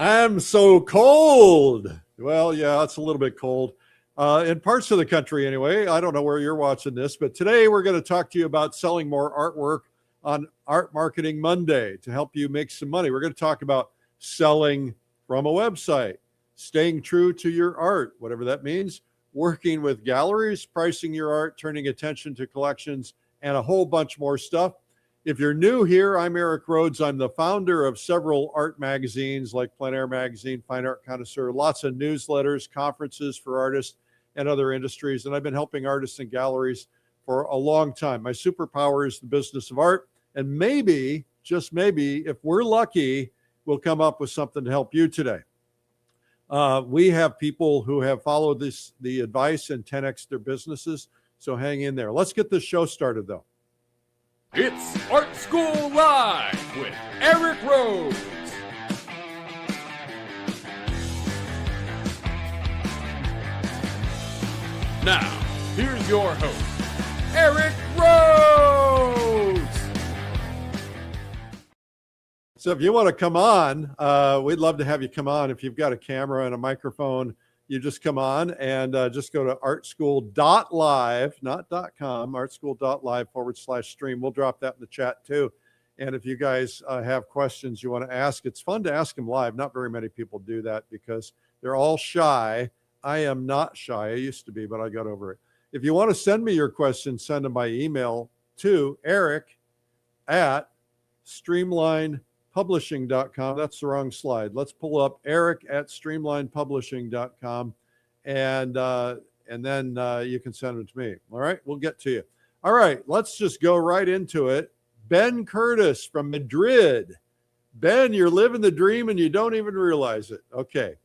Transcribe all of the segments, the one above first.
I'm so cold. Well, yeah, it's a little bit cold in parts of the country anyway. I don't know where you're watching this, but today we're going to talk to you about selling more artwork on Art Marketing Monday to help you make some money. We're going to talk about selling from a website, staying true to your art, whatever that means, working with galleries, pricing your art, turning attention to collections, and a whole bunch more stuff. If you're new here, I'm Eric Rhoads. I'm the founder of several art magazines like Plein Air Magazine, Fine Art Connoisseur, lots of newsletters, conferences for artists and other industries. And I've been helping artists and galleries for a long time. My superpower is the business of art. And maybe, just maybe, if we're lucky, we'll come up with something to help you today. We have people who have followed the advice and 10x their businesses. So hang in there. Let's get this show started, though. It's Art School Live with Eric Rhoads. Now, here's your host, Eric Rhoads. So if you want to come on, we'd love to have you come on. If you've got a camera and a microphone, you just come on and just go to artschool.live, not .com, artschool.live/stream. We'll drop that in the chat too. And if you guys have questions you want to ask, it's fun to ask them live. Not very many people do that because they're all shy. I am not shy. I used to be, but I got over it. If you want to send me your questions, send them by email to eric@streamlinepublishing.com. That's the wrong slide. Let's pull up eric@streamlinepublishing.com and then you can send it to me. All right, we'll get to you. All right, let's just go right into it. Ben Curtis from Madrid. Ben, you're living the dream and you don't even realize it. Okay,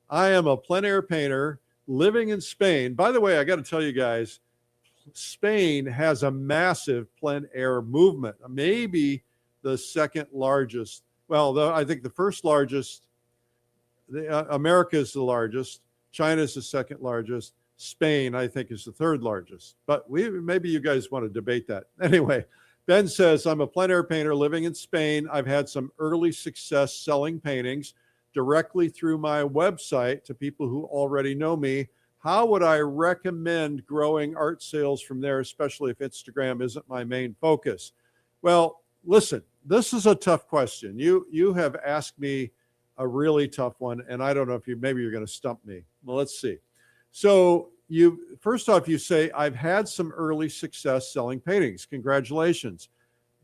I am a plein air painter living in Spain. By the way, I got to tell you guys, Spain has a massive plein air movement, maybe the second largest. Well, though I think the first largest, America is the largest, China is the second largest, Spain, I think, is the third largest. But maybe you guys want to debate that. Anyway, Ben says, I'm a plein air painter living in Spain. I've had some early success selling paintings directly through my website to people who already know me. How would I recommend growing art sales from there, especially if Instagram isn't my main focus? Well, listen, this is a tough question. You have asked me a really tough one, and I don't know if maybe you're going to stump me. Well, let's see. So first off, you say, I've had some early success selling paintings. Congratulations.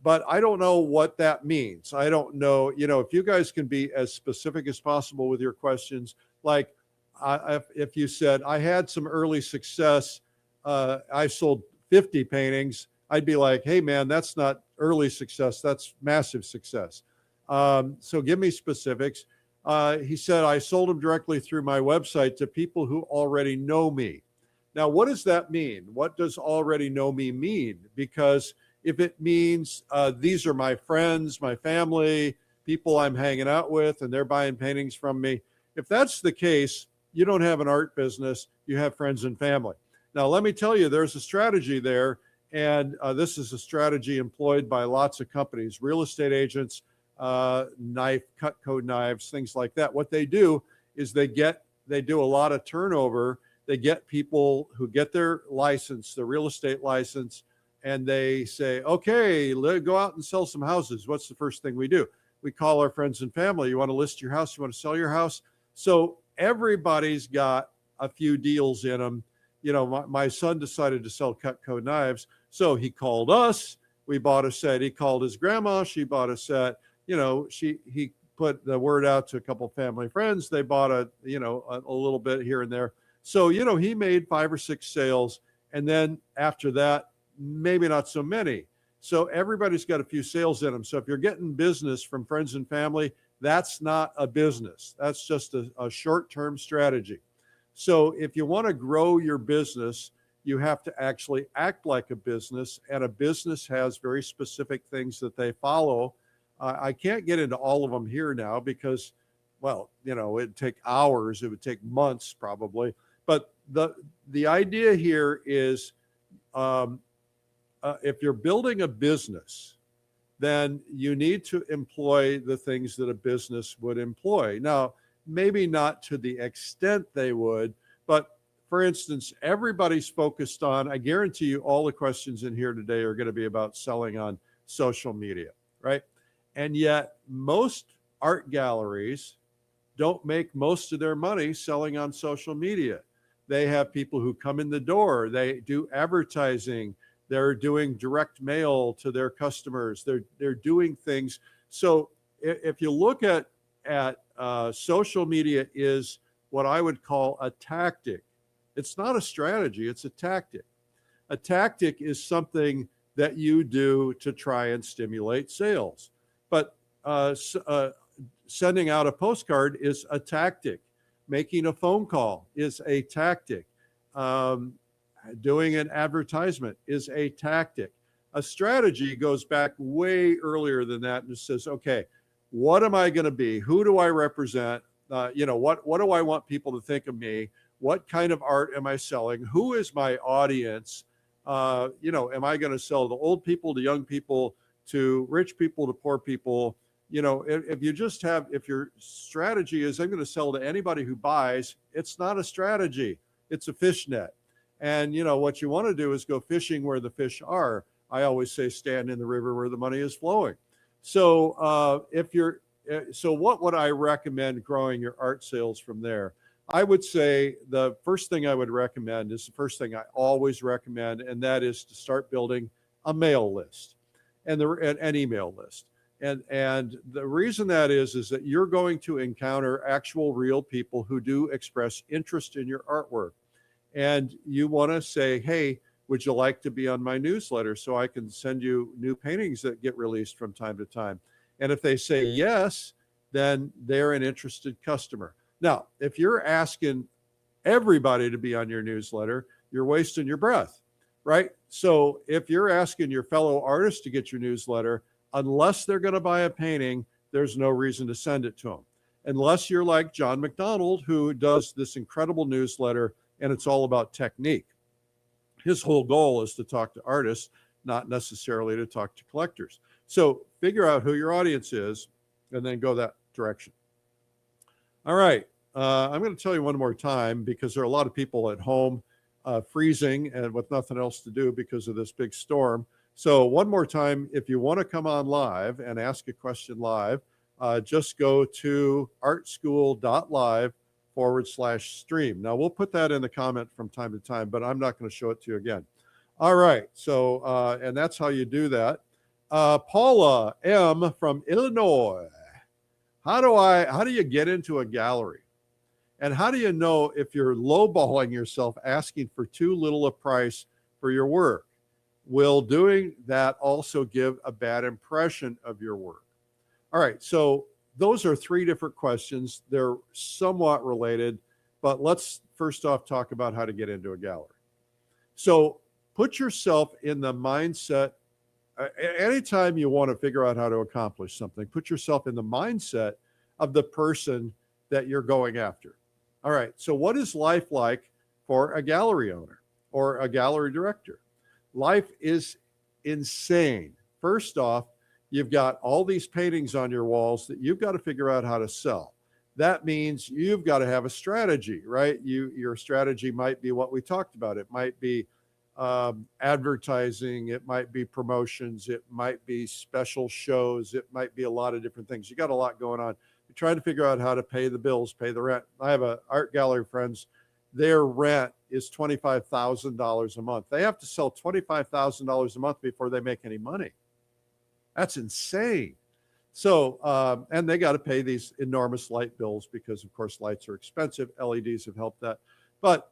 But I don't know what that means. I don't know, if you guys can be as specific as possible with your questions, like if you said, I had some early success, I sold 50 paintings, I'd be like, hey man, that's not early success, that's massive success. So give me specifics. He said, I sold them directly through my website to people who already know me. Now, what does that mean? What does already know me mean? Because if it means these are my friends, my family, people I'm hanging out with, and they're buying paintings from me, if that's the case, you don't have an art business, you have friends and family. Now, let me tell you, there's a strategy there, and this is a strategy employed by lots of companies, real estate agents, Cutco knives, things like that. What they do is they do a lot of turnover. They get people who get their license, the real estate license, and they say, okay, go out and sell some houses. What's the first thing we do? We call our friends and family. You want to list your house? You want to sell your house? So everybody's got a few deals in them. My son decided to sell Cutco knives. So he called us. We bought a set. He called his grandma. She bought a set. He put the word out to a couple of family friends. They bought a little bit here and there. So, he made 5 or 6 sales. And then after that, maybe not so many. So everybody's got a few sales in them. So if you're getting business from friends and family, that's not a business. That's just a short-term strategy. So if you want to grow your business, you have to actually act like a business, and a business has very specific things that they follow. I can't get into all of them here now because, it'd take hours. It would take months probably. But the idea here is if you're building a business, then you need to employ the things that a business would employ. Now, maybe not to the extent they would. But for instance, everybody's focused on, I guarantee you all the questions in here today are going to be about selling on social media, right? And yet most art galleries don't make most of their money selling on social media. They have people who come in the door, they do advertising, they're doing direct mail to their customers, they're doing things. So if you look at social media is what I would call a tactic. It's not a strategy, it's a tactic. A tactic is something that you do to try and stimulate sales. But sending out a postcard is a tactic. Making a phone call is a tactic. Doing an advertisement is a tactic. A strategy goes back way earlier than that and says, okay, what am I going to be? Who do I represent? What do I want people to think of me? What kind of art am I selling? Who is my audience? Am I going to sell to old people, to young people, to rich people, to poor people? If your strategy is I'm going to sell to anybody who buys, it's not a strategy, it's a fishnet. And what you want to do is go fishing where the fish are. I always say stand in the river where the money is flowing. So what would I recommend growing your art sales from there? I would say the first thing I would recommend is the first thing I always recommend, and that is to start building a mail list and an email list. And the reason that is that you're going to encounter actual real people who do express interest in your artwork. And you want to say, hey, would you like to be on my newsletter so I can send you new paintings that get released from time to time? And if they say yes, then they're an interested customer. Now, if you're asking everybody to be on your newsletter, you're wasting your breath, right? So if you're asking your fellow artists to get your newsletter, unless they're going to buy a painting, there's no reason to send it to them. Unless you're like John McDonald, who does this incredible newsletter, and it's all about technique. His whole goal is to talk to artists, not necessarily to talk to collectors. So figure out who your audience is and then go that direction. All right. I'm going to tell you one more time because there are a lot of people at home freezing and with nothing else to do because of this big storm. So one more time, if you want to come on live and ask a question live, just go to artschool.live/stream. Now we'll put that in the comment from time to time, but I'm not going to show it to you again. All right. So, and that's how you do that. Paula M. from Illinois. How do you get into a gallery? And how do you know if you're lowballing yourself, asking for too little a price for your work? Will doing that also give a bad impression of your work? All right, so those are three different questions. They're somewhat related, but let's first off talk about how to get into a gallery. So put yourself in the mindset, anytime you want to figure out how to accomplish something, put yourself in the mindset of the person that you're going after. All right, so what is life like for a gallery owner or a gallery director? Life is insane. First off, you've got all these paintings on your walls that you've got to figure out how to sell. That means you've got to have a strategy, right? Your strategy might be what we talked about. It might be advertising, it might be promotions, it might be special shows, it might be a lot of different things. You got a lot going on. You're trying to figure out how to pay the bills, pay the rent. I have an art gallery friends, their rent is $25,000 a month. They have to sell $25,000 a month before they make any money. That's insane. So, and they got to pay these enormous light bills because, of course, lights are expensive. LEDs have helped that. But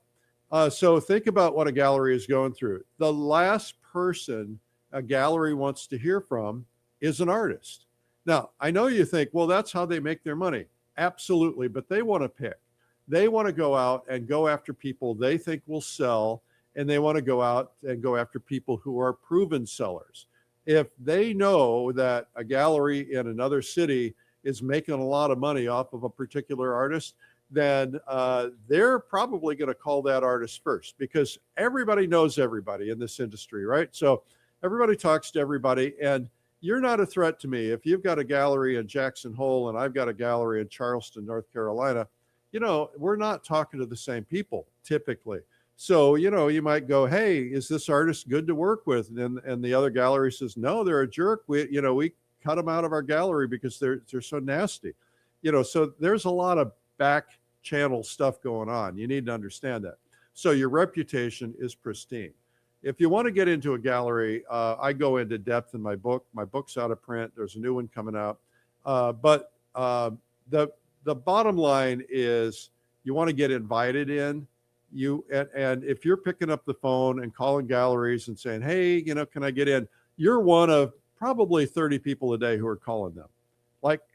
so think about what a gallery is going through. The last person a gallery wants to hear from is an artist. Now, I know you think, well, that's how they make their money. Absolutely, but they want to pick. They want to go out and go after people they think will sell, and they want to go out and go after people who are proven sellers. If they know that a gallery in another city is making a lot of money off of a particular artist, then they're probably going to call that artist first, because everybody knows everybody in this industry, right? So everybody talks to everybody, and you're not a threat to me. If you've got a gallery in Jackson Hole and I've got a gallery in Charleston, North Carolina, we're not talking to the same people typically. So, you might go, hey, is this artist good to work with? And the other gallery says, no, they're a jerk. We cut them out of our gallery because they're so nasty. So there's a lot of back channel stuff going on. You need to understand that. So your reputation is pristine. If you want to get into a gallery, I go into depth in my book. My book's out of print. There's a new one coming out. But the bottom line is you want to get invited in. And if you're picking up the phone and calling galleries and saying, hey, can I get in? You're one of probably 30 people a day who are calling them.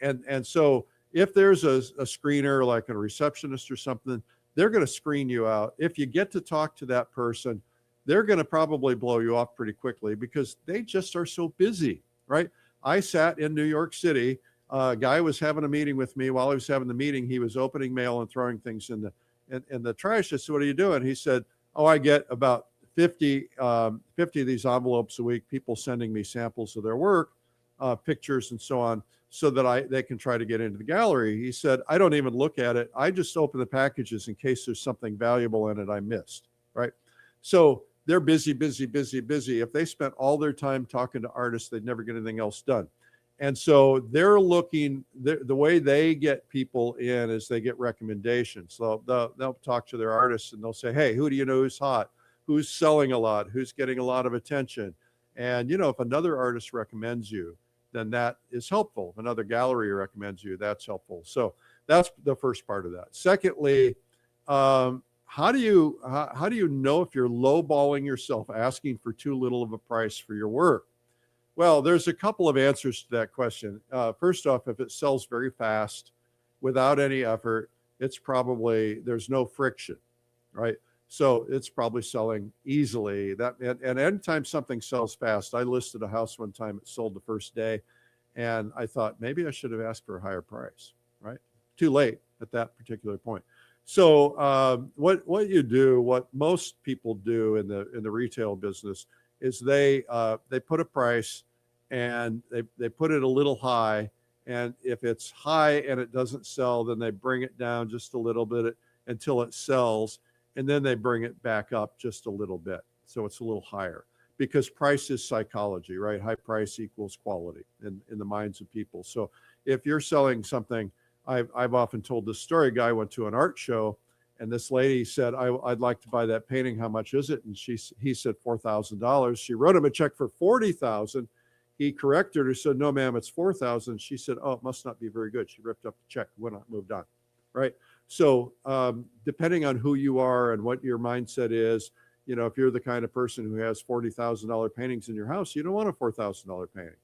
And so if there's a screener, like a receptionist or something, they're going to screen you out. If you get to talk to that person, they're going to probably blow you off pretty quickly because they just are so busy, right? I sat in New York City. A guy was having a meeting with me. While he was having the meeting, he was opening mail and throwing things in the trash. I said, what are you doing? He said, oh, I get about 50 of these envelopes a week, people sending me samples of their work, pictures and so on, so that they can try to get into the gallery. He said, I don't even look at it. I just open the packages in case there's something valuable in it I missed, right? So they're busy, busy, busy, busy. If they spent all their time talking to artists, they'd never get anything else done. And so they're looking, the way they get people in is they get recommendations. So they'll talk to their artists and they'll say, hey, who do you know who's hot? Who's selling a lot? Who's getting a lot of attention? And, if another artist recommends you, then that is helpful. If another gallery recommends you, that's helpful. So that's the first part of that. Secondly, how do you know if you're lowballing yourself, asking for too little of a price for your work? Well, there's a couple of answers to that question. First off, if it sells very fast without any effort, there's no friction, right? So it's probably selling easily. And anytime something sells fast, I listed a house one time, it sold the first day, and I thought maybe I should have asked for a higher price, right? Too late at that particular point. So what most people do in the retail business is they put a price and they put it a little high, and if it's high and it doesn't sell, then they bring it down just a little bit until it sells, and then they bring it back up just a little bit, so it's a little higher, because price is psychology, right? High price equals quality in the minds of people. So if you're selling something, I've often told this story. A guy went to an art show, and this lady said, I'd like to buy that painting. How much is it? And he said $4,000. She wrote him a check for $40,000. He corrected her, said, no, ma'am, it's $4,000. She said, oh, it must not be very good. She ripped up the check, moved on, right? So depending on who you are and what your mindset is, if you're the kind of person who has $40,000 paintings in your house, you don't want a $4,000 painting,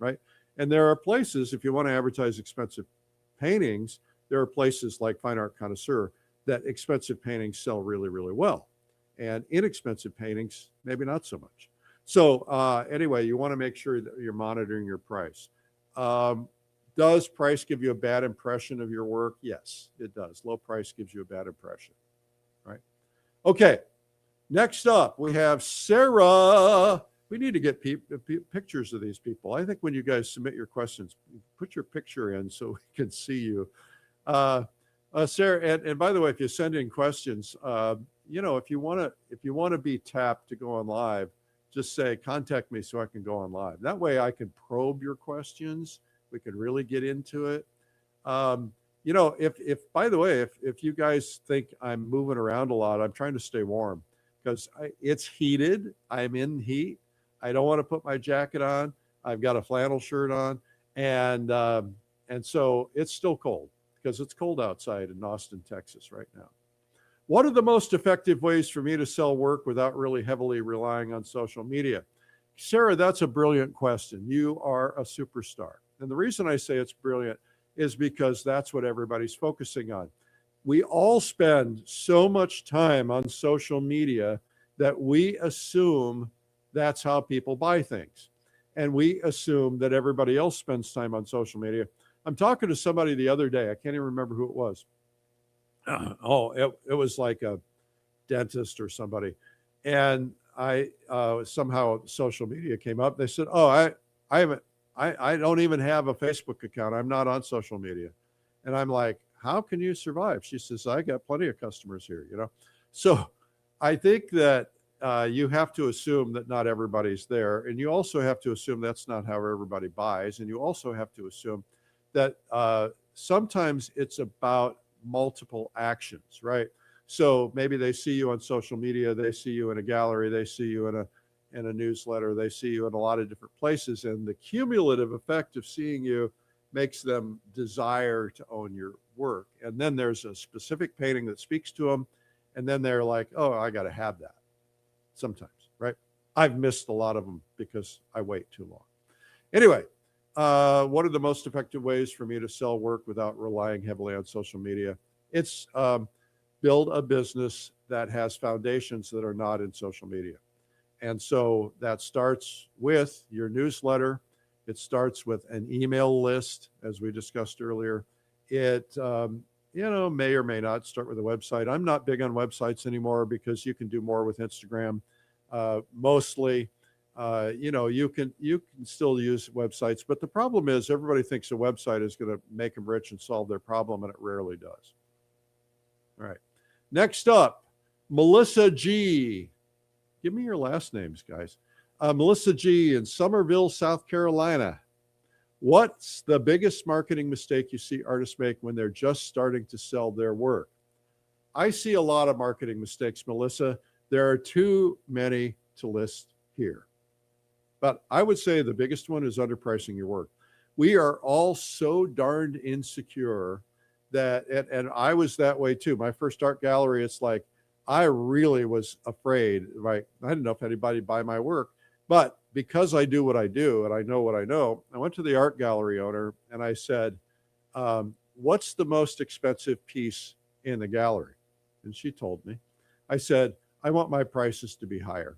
right? And there are places, if you want to advertise expensive paintings, there are places like Fine Art Connoisseur that expensive paintings sell really, really well, and inexpensive paintings, maybe not so much. So anyway, you want to make sure that you're monitoring your price. Does price give you a bad impression of your work? Yes, it does. Low price gives you a bad impression, right? Okay, next up, we have Sarah. We need to get pictures of these people. I think when you guys submit your questions, put your picture in so we can see you. Sarah, and by the way, if you send in questions, if you want to be tapped to go on live, just say, contact me so I can go on live. That way I can probe your questions. We can really get into it. If by the way, if you guys think I'm moving around a lot, I'm trying to stay warm because it's heated. I'm in heat. I don't want to put my jacket on. I've got a flannel shirt on, and so it's still cold because it's cold outside in Austin, Texas right now. What are the most effective ways for me to sell work without really heavily relying on social media? Sarah, that's a brilliant question. You are a superstar. And the reason I say it's brilliant is because that's what everybody's focusing on. We all spend so much time on social media that we assume that's how people buy things. And we assume that everybody else spends time on social media. I'm talking to somebody the other day. I can't even remember who it was. It was like a dentist or somebody. And I somehow social media came up. They said, oh, I I don't even have a Facebook account. I'm not on social media. And I'm like, how can you survive? She says, I got plenty of customers here, you know? So I think that you have to assume that not everybody's there. And you also have to assume that's not how everybody buys. And you also have to assume that sometimes it's about multiple actions, right? So maybe they see you on social media, they see you in a gallery, they see you in a newsletter, they see you in a lot of different places. And the cumulative effect of seeing you makes them desire to own your work. And then there's a specific painting that speaks to them. And then they're like, oh, I got to have that sometimes, right? I've missed a lot of them because I wait too long. Anyway, what are the most effective ways for me to sell work without relying heavily on social media? It's build a business that has foundations that are not in social media. And so that starts with your newsletter. It starts with an email list, as we discussed earlier. It, may or may not start with a website. I'm not big on websites anymore because you can do more with Instagram. Mostly, you can still use websites, but the problem is everybody thinks a website is going to make them rich and solve their problem, and it rarely does. All right. Next up, Melissa G. Give me your last names, guys. Melissa G. in Somerville, South Carolina. What's the biggest marketing mistake you see artists make when they're just starting to sell their work? I see a lot of marketing mistakes, Melissa. There are too many to list here. But I would say the biggest one is underpricing your work. We are all so darned insecure that, and I was that way too. My first art gallery, it's like, I really was afraid, right? I didn't know if anybody would buy my work, but because I do what I do and I know what I know, I went to the art gallery owner and I said, what's the most expensive piece in the gallery? And she told me. I said, I want my prices to be higher.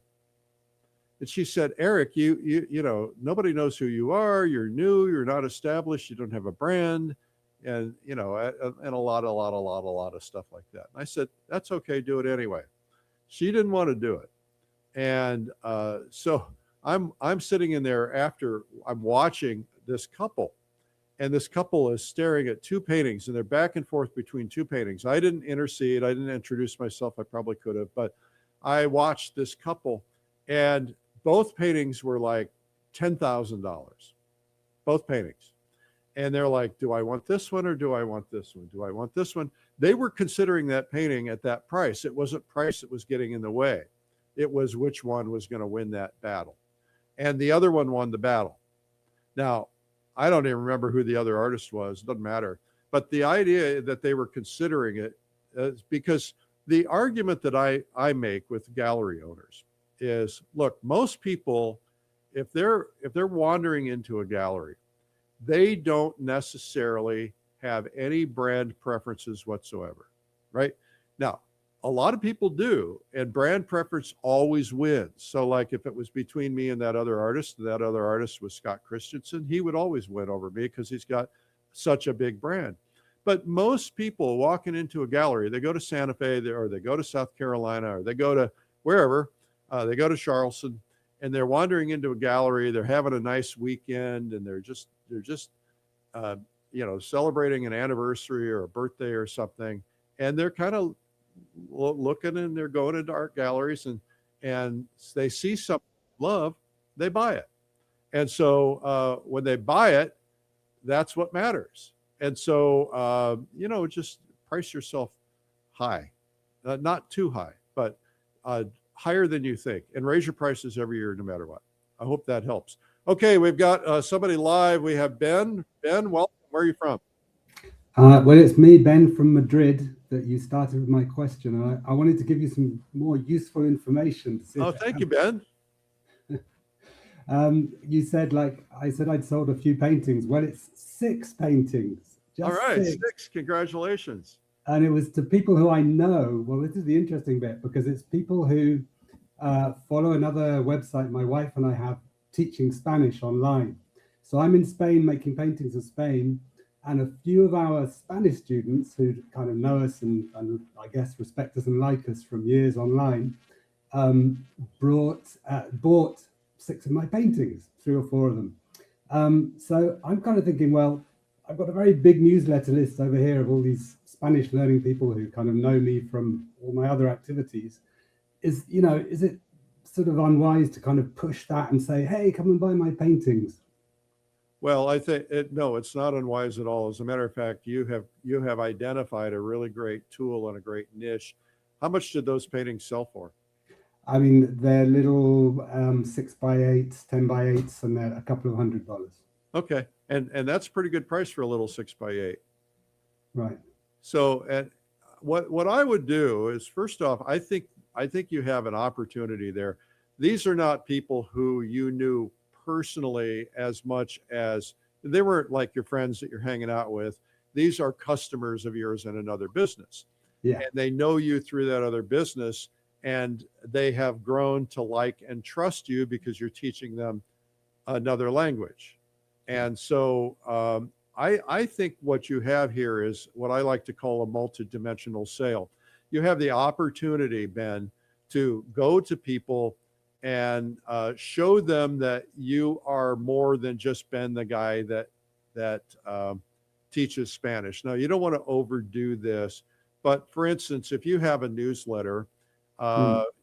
And she said, Eric, you know, nobody knows who you are. You're new. You're not established. You don't have a brand. And, and a lot of stuff like that. And I said, that's okay. Do it anyway. She didn't want to do it. And so I'm sitting in there after I'm watching this couple, and this couple is staring at two paintings, and they're back and forth between two paintings. I didn't intercede. I didn't introduce myself. I probably could have, but I watched this couple, and both paintings were like $10,000, both paintings. And they're like, do I want this one or do I want this one? Do I want this one? They were considering that painting at that price. It wasn't price that was getting in the way. It was which one was going to win that battle. And the other one won the battle. Now, I don't even remember who the other artist was. It doesn't matter. But the idea that they were considering it is because the argument that I make with gallery owners is, look, most people, if they're wandering into a gallery, they don't necessarily have any brand preferences whatsoever, right? Now, a lot of people do, and brand preference always wins. So like if it was between me and that other artist was Scott Christensen, he would always win over me because he's got such a big brand. But most people walking into a gallery, they go to Santa Fe or they go to South Carolina or they go to wherever, they go to Charleston, and they're wandering into a gallery. They're having a nice weekend, and they're just celebrating an anniversary or a birthday or something. And they're kind of looking, and they're going into art galleries, and they see something they love, they buy it. And so when they buy it, that's what matters. And so, just price yourself high, not too high, but higher than you think, and raise your prices every year, no matter what. I hope that helps. Okay, we've got somebody live. We have Ben. Ben, welcome. Where are you from? Well, it's me, Ben, from Madrid, that you started with my question. I wanted to give you some more useful information. Thank you, Ben. You said, I said I'd sold a few paintings. Well, it's 6 paintings. All right, 6. Congratulations. And it was to people who I know. Well, this is the interesting bit, because it's people who follow another website my wife and I have, teaching Spanish online. So I'm in Spain making paintings of Spain, and a few of our Spanish students who kind of know us and I guess respect us and like us from years online bought 6 of my paintings, 3 or 4 of them. So I'm kind of thinking, well, I've got a very big newsletter list over here of all these Spanish learning people who kind of know me from all my other activities. Is it sort of unwise to kind of push that and say, hey, come and buy my paintings? Well, I think no, it's not unwise at all. As a matter of fact, you have identified a really great tool and a great niche. How much did those paintings sell for? I mean, they're little 6x8s, 10x8s, and they're a couple of $100. Okay, and that's a pretty good price for a little 6x8. Right. So, and what I would do is, first off, I think you have an opportunity there. These are not people who you knew personally as much as they weren't like your friends that you're hanging out with. These are customers of yours in another business. Yeah. And they know you through that other business, and they have grown to like and trust you because you're teaching them another language. And so I think what you have here is what I like to call a multidimensional sale. You have the opportunity, Ben, to go to people and show them that you are more than just Ben, the guy that teaches Spanish. Now, you don't want to overdo this, but for instance, if you have a newsletter,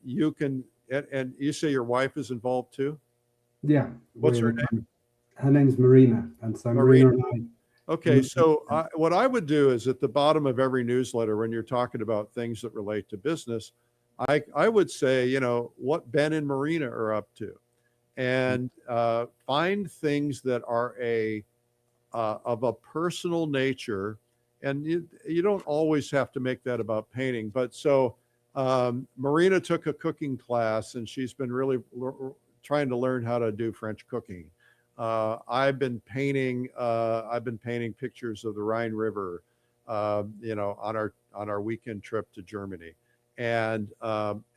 you can, and you say your wife is involved too? Yeah. What's her name? Her name's Marina. And so Marina and I. Okay, so what I would do is at the bottom of every newsletter, when you're talking about things that relate to business, I would say, what Ben and Marina are up to, and find things that are of a personal nature. And you don't always have to make that about painting. But so Marina took a cooking class, and she's been really trying to learn how to do French cooking. I've been painting pictures of the Rhine River, on our weekend trip to Germany. And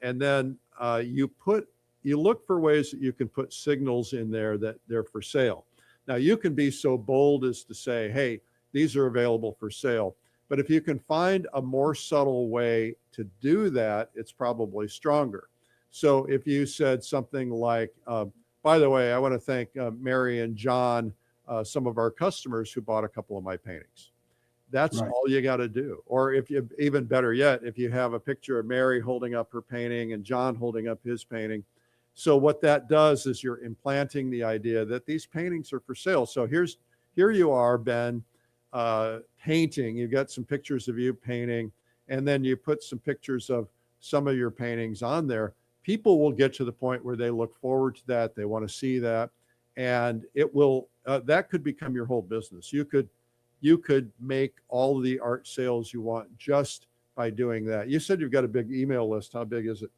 then you look for ways that you can put signals in there that they're for sale. Now, you can be so bold as to say, hey, these are available for sale. But if you can find a more subtle way to do that, it's probably stronger. So if you said something like, by the way, I want to thank Mary and John, some of our customers who bought a couple of my paintings. That's right. All you got to do. Or if you, even better yet, if you have a picture of Mary holding up her painting and John holding up his painting. So what that does is you're implanting the idea that these paintings are for sale. So here you are, Ben, painting. You've got some pictures of you painting, and then you put some pictures of some of your paintings on there. People will get to the point where they look forward to that. They want to see that, and it will, that could become your whole business. You could make all the art sales you want just by doing that. You said you've got a big email list. How big is it?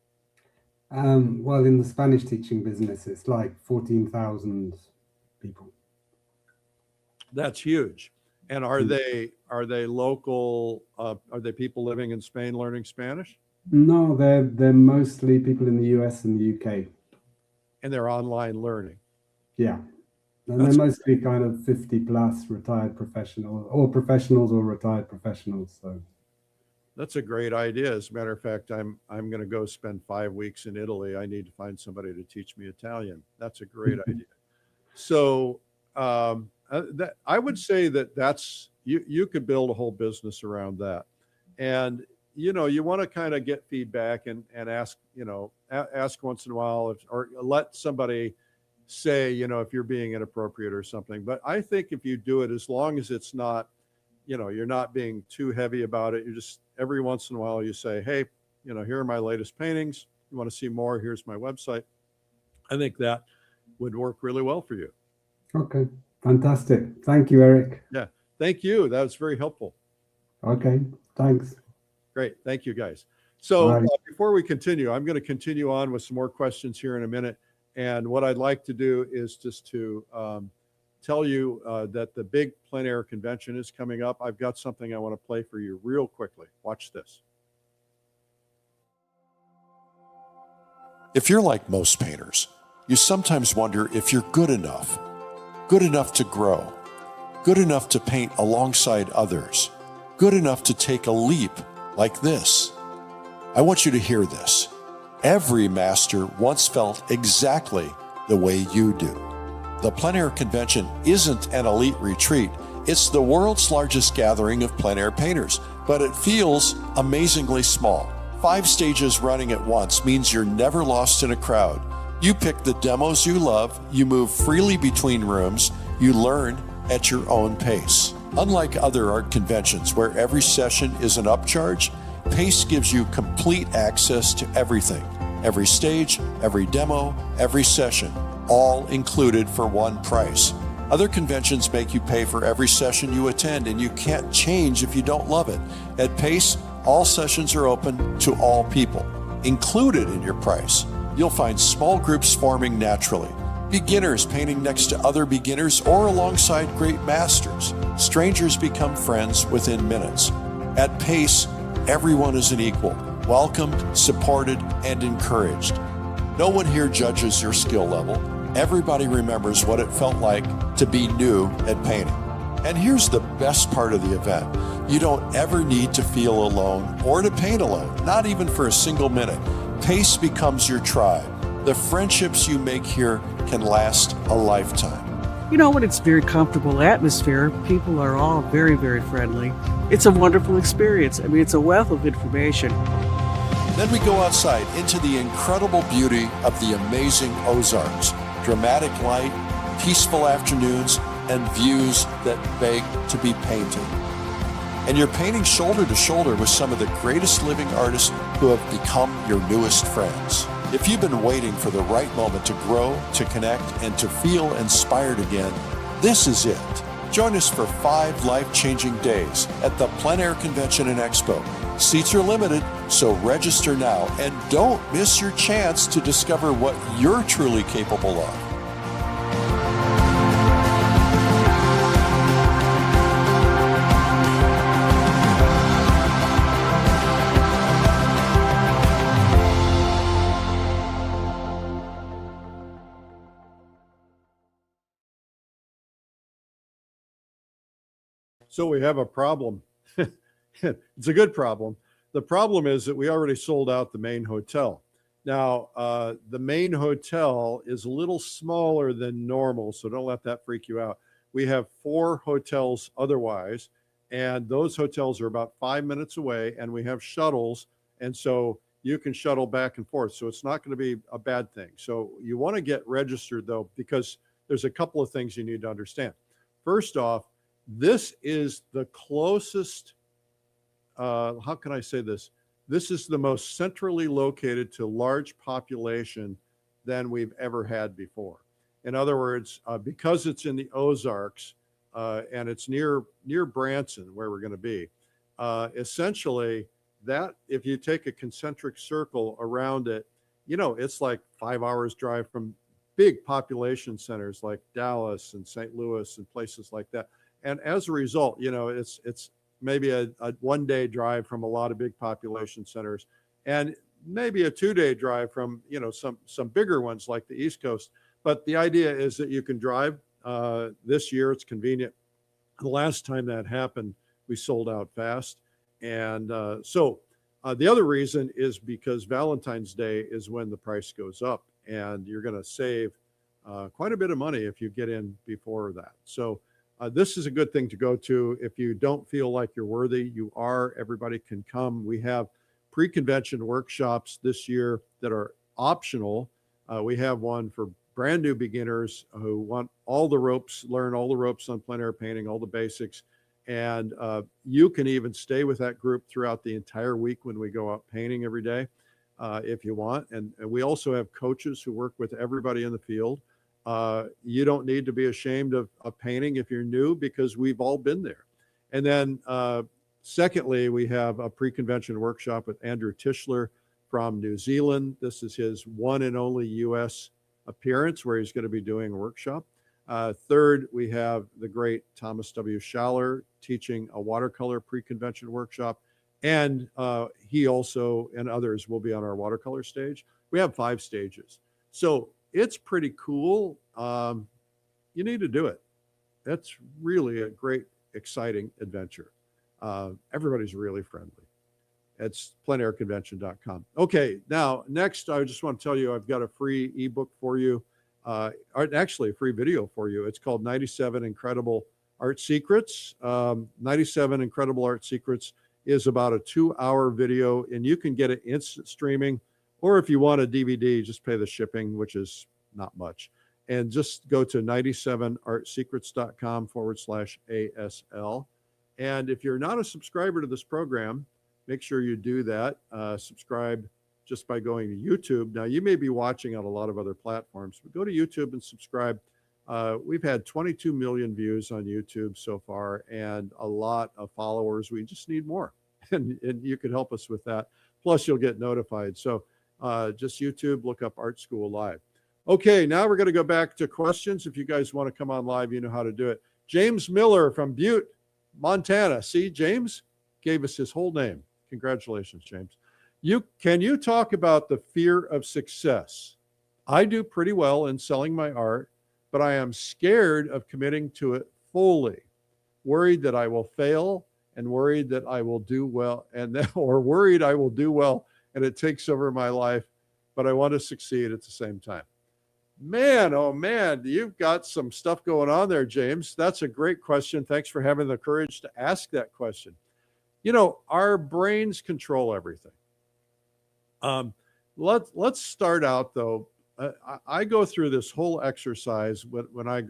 Well, in the Spanish teaching business, it's like 14,000 people. That's huge. And are they local? Are they people living in Spain learning Spanish? No, they're mostly people in the US and the UK. And they're online learning. Yeah. And they're mostly kind of 50 plus retired professionals or retired professionals. So that's a great idea. As a matter of fact, I'm going to go spend 5 weeks in Italy. I need to find somebody to teach me Italian. That's a great idea. So that I would say that's you could build a whole business around that. And you want to kind of get feedback and ask ask once in a while, or let somebody say, if you're being inappropriate or something. But I think if you do it, as long as it's not, you're not being too heavy about it, you just every once in a while you say, hey, here are my latest paintings. You want to see more? Here's my website. I think that would work really well for you. Okay, fantastic. Thank you, Eric. Yeah, thank you. That was very helpful. Okay, thanks. Great. Thank you, guys. So before we continue, I'm going to continue on with some more questions here in a minute. And what I'd like to do is just to tell you that the big Plein Air Convention is coming up. I've got something I want to play for you real quickly. Watch this. If you're like most painters, you sometimes wonder if you're good enough to grow, good enough to paint alongside others, good enough to take a leap like this. I want you to hear this. Every master once felt exactly the way you do. The Plein Air Convention isn't an elite retreat. It's the world's largest gathering of plein air painters, but it feels amazingly small. 5 stages running at once means you're never lost in a crowd. You pick the demos you love, you move freely between rooms, you learn at your own pace. Unlike other art conventions where every session is an upcharge, PACE gives you complete access to everything. Every stage, every demo, every session, all included for one price. Other conventions make you pay for every session you attend, and you can't change if you don't love it. At PACE, all sessions are open to all people. Included in your price, you'll find small groups forming naturally. Beginners painting next to other beginners or alongside great masters. Strangers become friends within minutes. At PACE, everyone is an equal, welcomed, supported, and encouraged. No one here judges your skill level. Everybody remembers what it felt like to be new at painting. And here's the best part of the event. You don't ever need to feel alone or to paint alone, not even for a single minute. PACE becomes your tribe. The friendships you make here can last a lifetime. You know what? It's a very comfortable atmosphere. People are all very, very friendly. It's a wonderful experience. I mean, it's a wealth of information. Then we go outside into the incredible beauty of the amazing Ozarks. Dramatic light, peaceful afternoons, and views that beg to be painted. And you're painting shoulder to shoulder with some of the greatest living artists who have become your newest friends. If you've been waiting for the right moment to grow, to connect, and to feel inspired again, this is it. Join us for 5 life-changing days at the Plein Air Convention and Expo. Seats are limited, so register now and don't miss your chance to discover what you're truly capable of. So we have a problem. It's a good problem. The problem is that we already sold out the main hotel. Now, the main hotel is a little smaller than normal, so don't let that freak you out. We have 4 hotels otherwise, and those hotels are about 5 minutes away, and we have shuttles, and so you can shuttle back and forth. So it's not going to be a bad thing. So you want to get registered, though, because there's a couple of things you need to understand. First off, this is the closest, how can I say this? This is the most centrally located to large population than we've ever had before. In other words, because it's in the Ozarks and it's near Branson, where we're going to be, essentially that if you take a concentric circle around it, you know, it's like 5 hours drive from big population centers like Dallas and St. Louis and places like that. And as a result, you know, it's maybe a 1-day drive from a lot of big population centers, and maybe a 2-day drive from, you know, some bigger ones like the East Coast. But the idea is that you can drive. This year, it's convenient. The last time that happened, we sold out fast. And so the other reason is because Valentine's Day is when the price goes up, and you're going to save quite a bit of money if you get in before that. So this is a good thing to go to. If you don't feel like you're worthy, you are. Everybody can come. We have pre-convention workshops this year that are optional. We have one for brand new beginners who want all the ropes, learn all the ropes on plein air painting, all the basics. And you can even stay with that group throughout the entire week when we go out painting every day if you want. And we also have coaches who work with everybody in the field. You don't need to be ashamed of painting if you're new, because we've all been there. And then secondly, we have a pre-convention workshop with Andrew Tischler from New Zealand. This is his one and only US appearance where he's going to be doing a workshop. Third, we have the great Thomas W. Schaller teaching a watercolor pre-convention workshop. And he also and others will be on our watercolor stage. We have 5 stages. So it's pretty cool. You need to do it. That's really a great, exciting adventure. Everybody's really friendly. It's pleinairconvention.com. Okay, now next, I just want to tell you I've got a free ebook for you. actually a free video for you. It's called 97 Incredible Art Secrets. 97 Incredible Art Secrets is about a 2-hour video, and you can get it instant streaming, or if you want a DVD, just pay the shipping, which is not much. And just go to 97artsecrets.com/ASL. And if you're not a subscriber to this program, make sure you do that. Subscribe just by going to YouTube. Now, you may be watching on a lot of other platforms, but go to YouTube and subscribe. We've had 22 million views on YouTube so far and a lot of followers. We just need more. And you can help us with that. Plus, you'll get notified. So just YouTube, look up Art School Live. Okay, now we're going to go back to questions. If you guys want to come on live, you know how to do it. James Miller from Butte, Montana. See, James gave us his whole name. Congratulations, James. Can you talk about the fear of success? I do pretty well in selling my art, but I am scared of committing to it fully, worried that I will fail and worried that I will do well, or worried I will do well and it takes over my life, but I want to succeed at the same time. Man, oh man, you've got some stuff going on there, James. That's a great question. Thanks for having the courage to ask that question. You know, our brains control everything. Let's start out though. I go through this whole exercise when I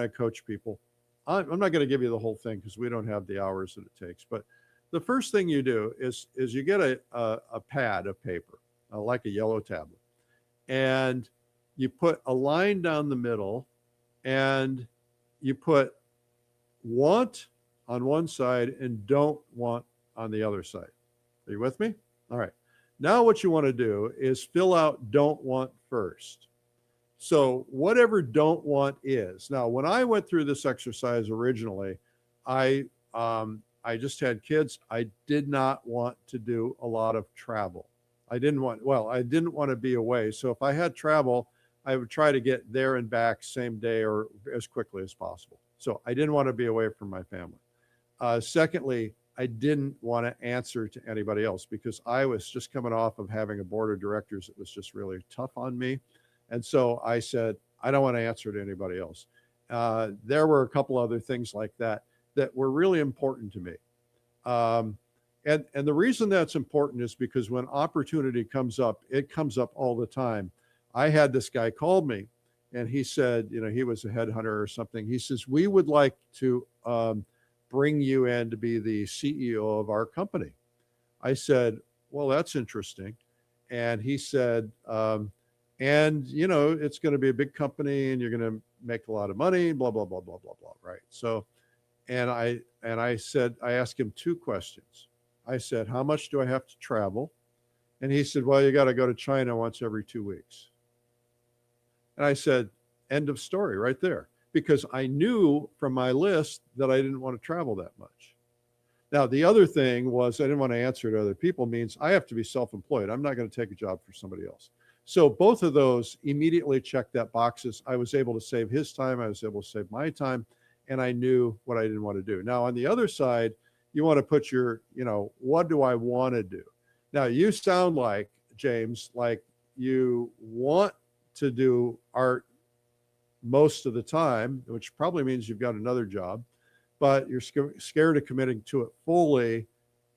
coach people. I'm not going to give you the whole thing because we don't have the hours that it takes. But the first thing you do is you get a pad of paper, like a yellow tablet, and you put a line down the middle, and you put want on one side and don't want on the other side. Are you with me? All right. Now what you want to do is fill out don't want first. So whatever don't want is. Now, when I went through this exercise originally, I just had kids. I did not want to do a lot of travel. I didn't want to be away. So if I had travel, I would try to get there and back same day or as quickly as possible. So I didn't want to be away from my family. Secondly, I didn't want to answer to anybody else because I was just coming off of having a board of directors that was just really tough on me. And so I said, I don't want to answer to anybody else. There were a couple other things like that were really important to me. And the reason that's important is because when opportunity comes up, it comes up all the time. I had this guy called me and he said, you know, he was a headhunter or something. He says, we would like to bring you in to be the CEO of our company. I said, well, that's interesting. And he said, and you know, it's going to be a big company and you're going to make a lot of money, blah, blah, blah, blah, blah, blah. Right. So, and I said, I asked him two questions. I said, how much do I have to travel? And he said, well, you got to go to China once every 2 weeks. And I said, end of story right there, because I knew from my list that I didn't want to travel that much. Now, the other thing was I didn't want to answer to other people means I have to be self-employed. I'm not going to take a job for somebody else. So both of those immediately checked that boxes. I was able to save his time. I was able to save my time. And I knew what I didn't want to do. Now, on the other side, you want to put your, you know, what do I want to do? Now, you sound like, James, like you want to do art most of the time, which probably means you've got another job, but you're scared of committing to it fully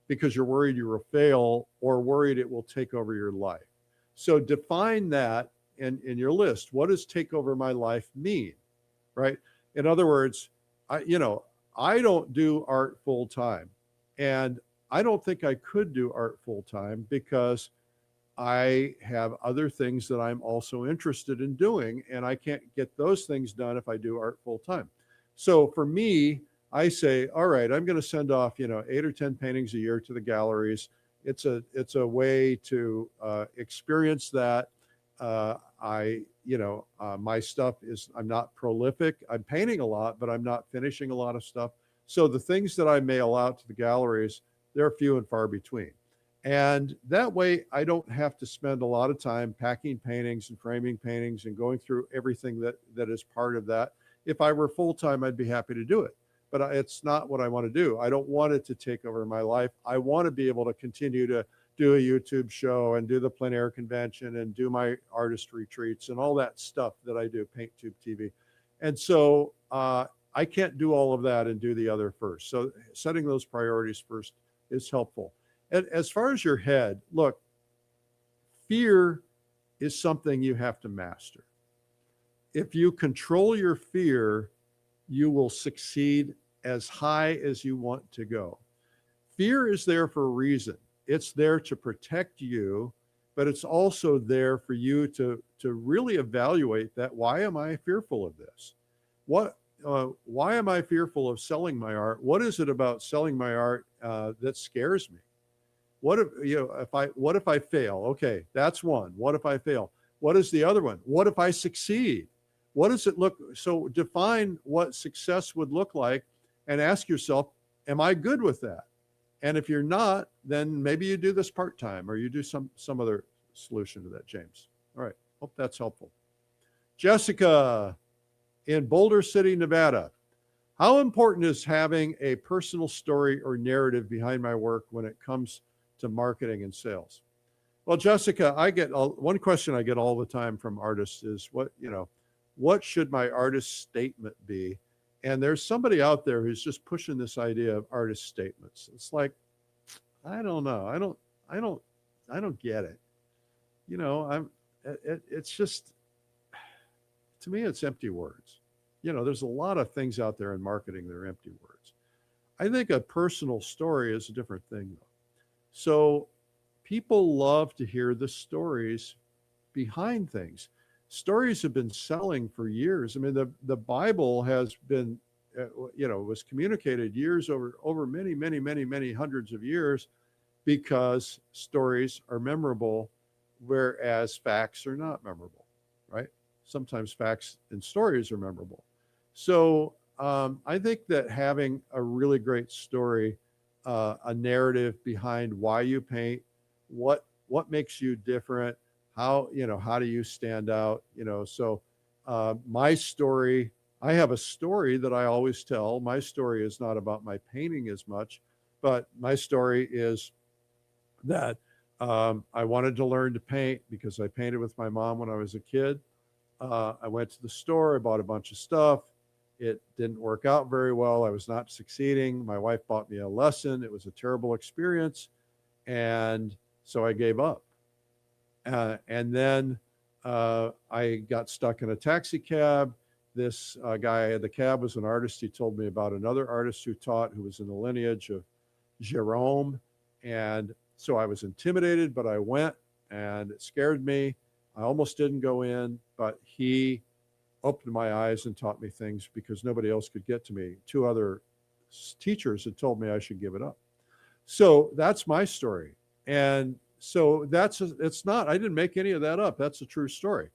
because you're worried you will fail or worried it will take over your life. So define that in your list. What does take over my life mean, right? In other words, I don't do art full time, and I don't think I could do art full time because I have other things that I'm also interested in doing, and I can't get those things done if I do art full time. So for me, I say, all right, I'm going to send off, 8 or 10 paintings a year to the galleries. It's a way to experience that. My stuff is, I'm not prolific. I'm painting a lot, but I'm not finishing a lot of stuff. So the things that I mail out to the galleries, they're few and far between. And that way I don't have to spend a lot of time packing paintings and framing paintings and going through everything that is part of that. If I were full-time, I'd be happy to do it, but it's not what I want to do. I don't want it to take over my life. I want to be able to continue to do a YouTube show and do the Plein Air Convention and do my artist retreats and all that stuff that I do, paint tube TV. And so I can't do all of that and do the other first. So setting those priorities first is helpful. And as far as your head, look, fear is something you have to master. If you control your fear, you will succeed as high as you want to go. Fear is there for a reason. It's there to protect you, but it's also there for you to really evaluate that. Why am I fearful of this? Why am I fearful of selling my art? What is it about selling my art that scares me? What if I fail? Okay, that's one. What if I fail? What is the other one? What if I succeed? What does it look? So define what success would look like and ask yourself, am I good with that? And if you're not, then maybe you do this part-time or you do some other solution to that, James. All right, hope that's helpful. Jessica in Boulder City, Nevada. How important is having a personal story or narrative behind my work when it comes to marketing and sales? Well, Jessica, one question I get all the time from artists is what should my artist statement be? And there's somebody out there who's just pushing this idea of artist statements. It's like, I don't know. I don't get it. It's just, to me, it's empty words. There's a lot of things out there in marketing that are empty words. I think a personal story is a different thing, though. So people love to hear the stories behind things. Stories have been selling for years. I mean, the Bible has been, was communicated years over many hundreds of years because stories are memorable, whereas facts are not memorable, right? Sometimes facts and stories are memorable. So I think that having a really great story, a narrative behind why you paint, what makes you different, how do you stand out? So my story, I have a story that I always tell. My story is not about my painting as much, but my story is that I wanted to learn to paint because I painted with my mom when I was a kid. I went to the store, I bought a bunch of stuff. It didn't work out very well. I was not succeeding. My wife bought me a lesson. It was a terrible experience. And so I gave up. And then I got stuck in a taxi cab. This guy at the cab was an artist. He told me about another artist who was in the lineage of Jerome. And so I was intimidated, but I went, and it scared me. I almost didn't go in, but he opened my eyes and taught me things because nobody else could get to me. 2 other teachers had told me I should give it up. So that's my story. And so I didn't make any of that up. That's a true story.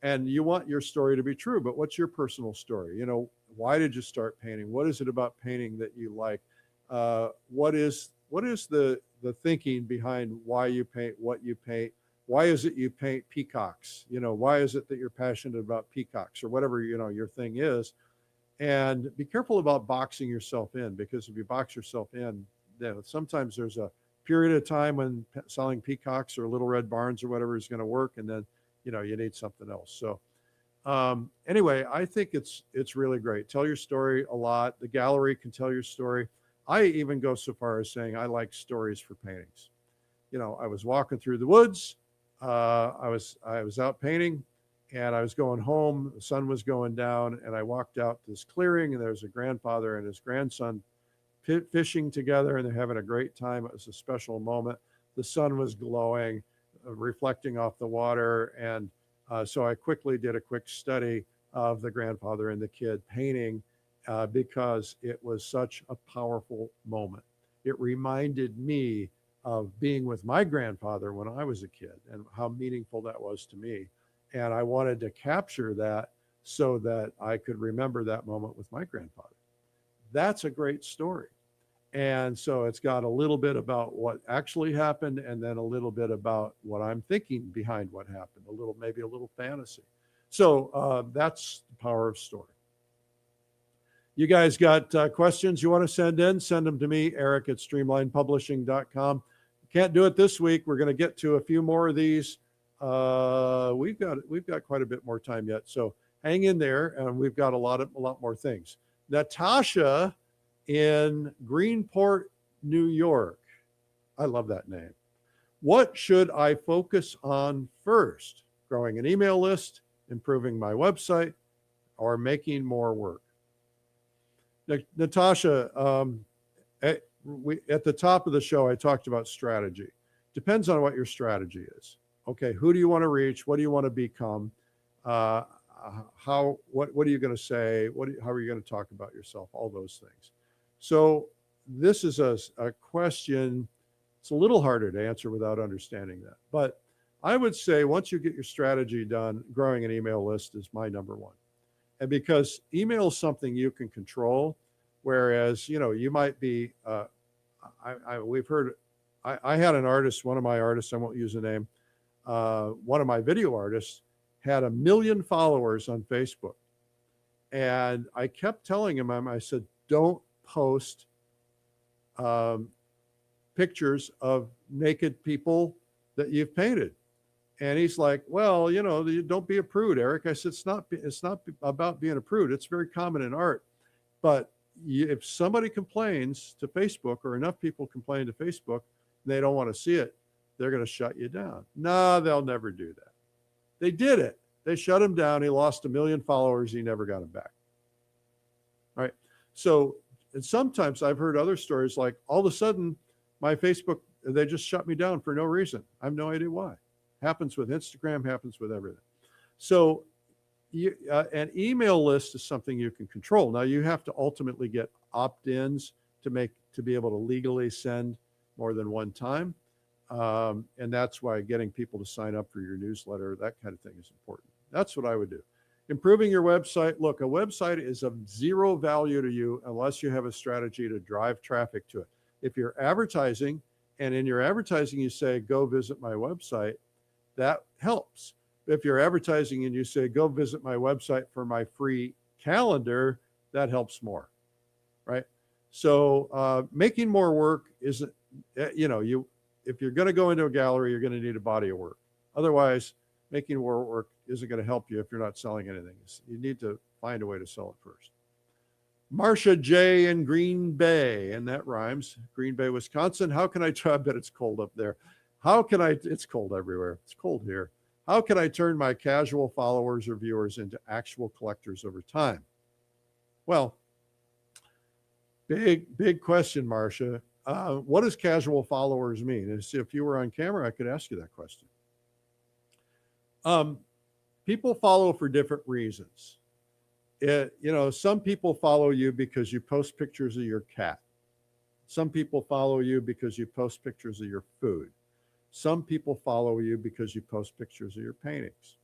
And you want your story to be true, but what's your personal story? Why did you start painting? What is it about painting that you like? What is the thinking behind why you paint what you paint? Why is it you paint peacocks? Why is it that you're passionate about peacocks or whatever, your thing is? And be careful about boxing yourself in, because if you box yourself in, then sometimes there's a period of time when selling peacocks or little red barns or whatever is going to work. And then, you need something else. So anyway, I think it's really great. Tell your story a lot. The gallery can tell your story. I even go so far as saying I like stories for paintings. I was walking through the woods. I was out painting, and I was going home. The sun was going down, and I walked out to this clearing, and there was a grandfather and his grandson fishing together, and they're having a great time. It was a special moment. The sun was glowing, reflecting off the water, and so I quickly did a quick study of the grandfather and the kid painting because it was such a powerful moment. It reminded me of being with my grandfather when I was a kid and how meaningful that was to me. And I wanted to capture that so that I could remember that moment with my grandfather. That's a great story. And so it's got a little bit about what actually happened, and then a little bit about what I'm thinking behind what happened, maybe a little fantasy. So that's the power of story. You guys got questions you want to send in? Send them to me, Eric at streamlinepublishing.com. Can't do it this week. We're going to get to a few more of these. We've got quite a bit more time yet, so hang in there, and we've got a lot more things. Natasha in Greenport, New York. I love that name. What should I focus on first? Growing an email list, improving my website, or making more work? Natasha, at the top of the show, I talked about strategy. Depends on what your strategy is. Okay, who do you want to reach? What do you want to become? What are you going to say? How are you going to talk about yourself? All those things. So this is a question. It's a little harder to answer without understanding that. But I would say once you get your strategy done, growing an email list is my number one. And because email is something you can control, whereas, you might be, we've heard, I had an artist, one of my artists, I won't use the name, one of my video artists had 1 million followers on Facebook. And I kept telling him, I said, don't post pictures of naked people that you've painted. And he's like, well, don't be a prude, Eric. I said, it's not about being a prude. It's very common in art. But if somebody complains to Facebook, or enough people complain to Facebook, and they don't want to see it, they're going to shut you down. No, they'll never do that. They did it. They shut him down. He lost 1 million followers. He never got them back. All right. So, and sometimes I've heard other stories like all of a sudden my Facebook, they just shut me down for no reason. I have no idea why. Happens with Instagram, happens with everything. So an email list is something you can control. Now you have to ultimately get opt-ins to be able to legally send more than one time. And that's why getting people to sign up for your newsletter, that kind of thing is important. That's what I would do. Improving your website. Look, a website is of zero value to you unless you have a strategy to drive traffic to it. If you're advertising, and in your advertising you say, go visit my website, that helps. If you're advertising and you say, go visit my website for my free calendar, that helps more, right? So making more work isn't, if you're going to go into a gallery, you're going to need a body of work. Otherwise, making more work isn't going to help you if you're not selling anything. You need to find a way to sell it first. Marcia J. in Green Bay, and that rhymes. Green Bay, Wisconsin. How can I try? I bet it's cold up there. It's cold everywhere. It's cold here. How can I turn my casual followers or viewers into actual collectors over time? Well, big question, Marcia. What does casual followers mean? If you were on camera, I could ask you that question. People follow for different reasons. Some people follow you because you post pictures of your cat. Some people follow you because you post pictures of your food. Some people follow you because you post pictures of your paintings.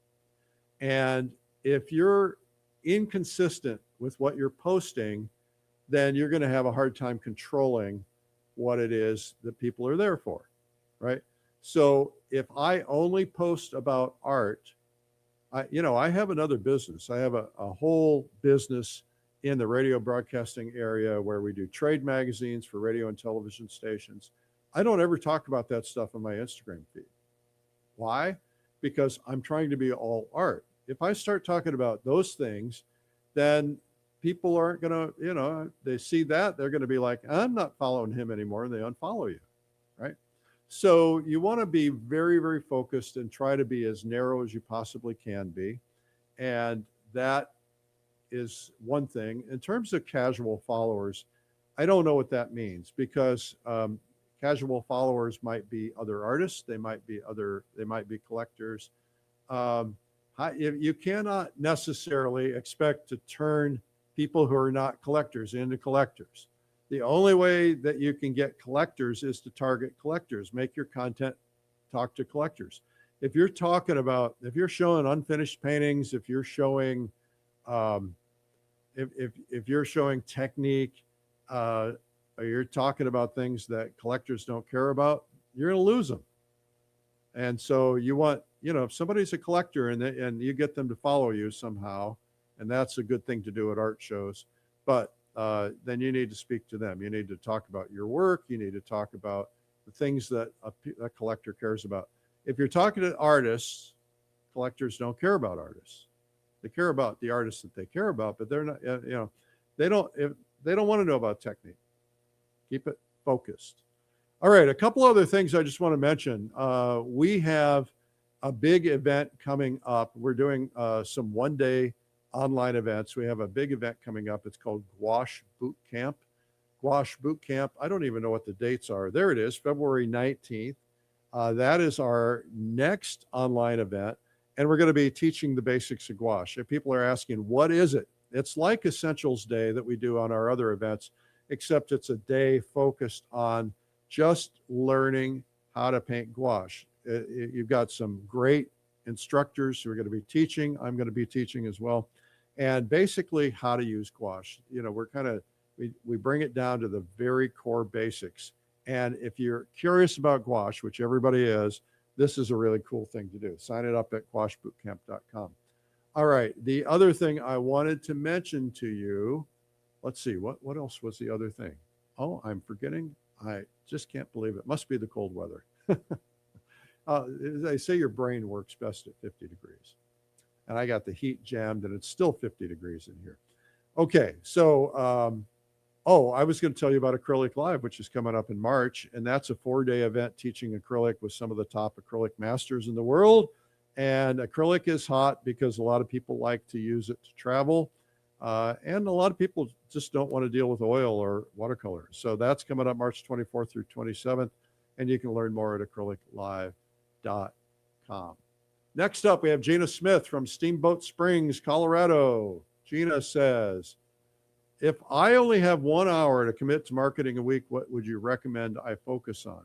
And if you're inconsistent with what you're posting, then you're going to have a hard time controlling what it is that people are there for, right? So if I only post about art, I have another business. I have a whole business in the radio broadcasting area where we do trade magazines for radio and television stations. I don't ever talk about that stuff on my Instagram feed. Why? Because I'm trying to be all art. If I start talking about those things, then people aren't going to, they see that, they're going to be like, I'm not following him anymore, and they unfollow you, right? So you want to be very, very focused and try to be as narrow as you possibly can be. And that is one thing. In terms of casual followers, I don't know what that means, because casual followers might be other artists. They might be collectors. You cannot necessarily expect to turn people who are not collectors into collectors. The only way that you can get collectors is to target collectors. Make your content talk to collectors. If you're showing unfinished paintings, if you're showing, if you're showing technique, or you're talking about things that collectors don't care about, you're going to lose them. And so you want, if somebody's a collector and you get them to follow you somehow, and that's a good thing to do at art shows, but then you need to speak to them. You need to talk about your work. You need to talk about the things that a collector cares about. If you're talking to artists, collectors don't care about artists. They care about the artists that they care about, but they're not, they don't want to know about technique. Keep it focused. All right, a couple other things I just want to mention. We have a big event coming up. We're doing some one-day online events. We have a big event coming up. It's called Gouache Boot Camp. Gouache Boot Camp. I don't even know what the dates are. There it is, February 19th. That is our next online event. And we're going to be teaching the basics of gouache. If people are asking, what is it? It's like Essentials Day that we do on our other events, except it's a day focused on just learning how to paint gouache. You've got some great instructors who are going to be teaching. I'm going to be teaching as well. And basically how to use gouache. We're kind of, we bring it down to the very core basics. And if you're curious about gouache, which everybody is, this is a really cool thing to do. Sign it up at gouachebootcamp.com. All right. The other thing I wanted to mention to you, let's see, what else was the other thing? Oh, I'm forgetting. I just can't believe it. Must be the cold weather. They say your brain works best at 50 degrees. And I got the heat jammed and it's still 50 degrees in here. Okay, so, I was going to tell you about Acrylic Live, which is coming up in March. And that's a 4-day event teaching acrylic with some of the top acrylic masters in the world. And acrylic is hot because a lot of people like to use it to travel. And a lot of people just don't want to deal with oil or watercolor. So that's coming up March 24th through 27th. And you can learn more at acryliclive.com. Next up, we have Gina Smith from Steamboat Springs, Colorado. Gina says, if I only have 1 hour to commit to marketing a week, what would you recommend I focus on?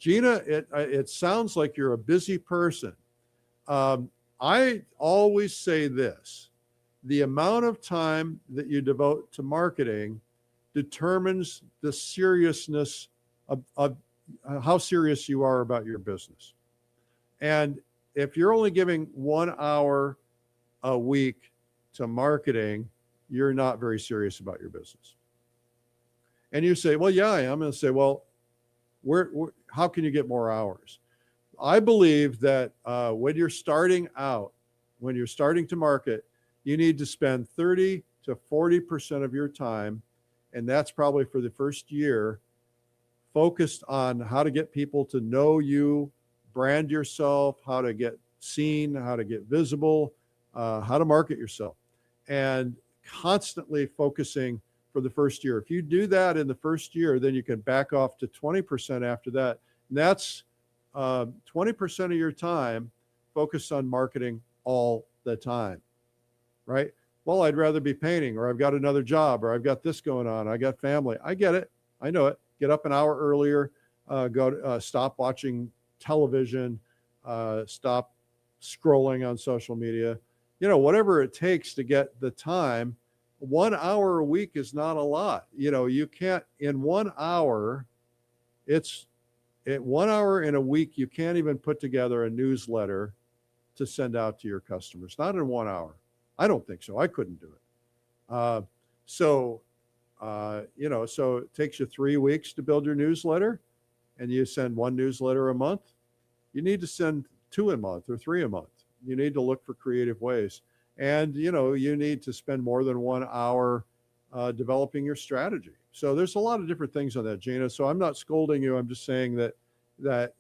Gina, it sounds like you're a busy person. I always say this. The amount of time that you devote to marketing determines the seriousness of how serious you are about your business. And if you're only giving 1 hour a week to marketing, you're not very serious about your business. And you say, well, yeah, I am. And say, well, how can you get more hours? I believe that when you're starting out, when you're starting to market, you need to spend 30 to 40% of your time, and that's probably for the first year, focused on how to get people to know you, brand yourself, how to get seen, how to get visible, how to market yourself, and constantly focusing for the first year. If you do that in the first year, then you can back off to 20% after that. And that's 20% of your time focused on marketing all the time, right? Well, I'd rather be painting, or I've got another job, or I've got this going on. I got family. I get it. I know it. Get up an hour earlier, stop watching television, stop scrolling on social media, whatever it takes to get the time. 1 hour a week is not a lot. You can't, in 1 hour, it's at 1 hour in a week, you can't even put together a newsletter to send out to your customers. Not in 1 hour. I don't think so. I couldn't do it. So it takes you 3 weeks to build your newsletter, and you send one newsletter a month. You need to send 2 a month or 3 a month. You need to look for creative ways. And, you need to spend more than 1 hour developing your strategy. So there's a lot of different things on that, Gina. So I'm not scolding you. I'm just saying that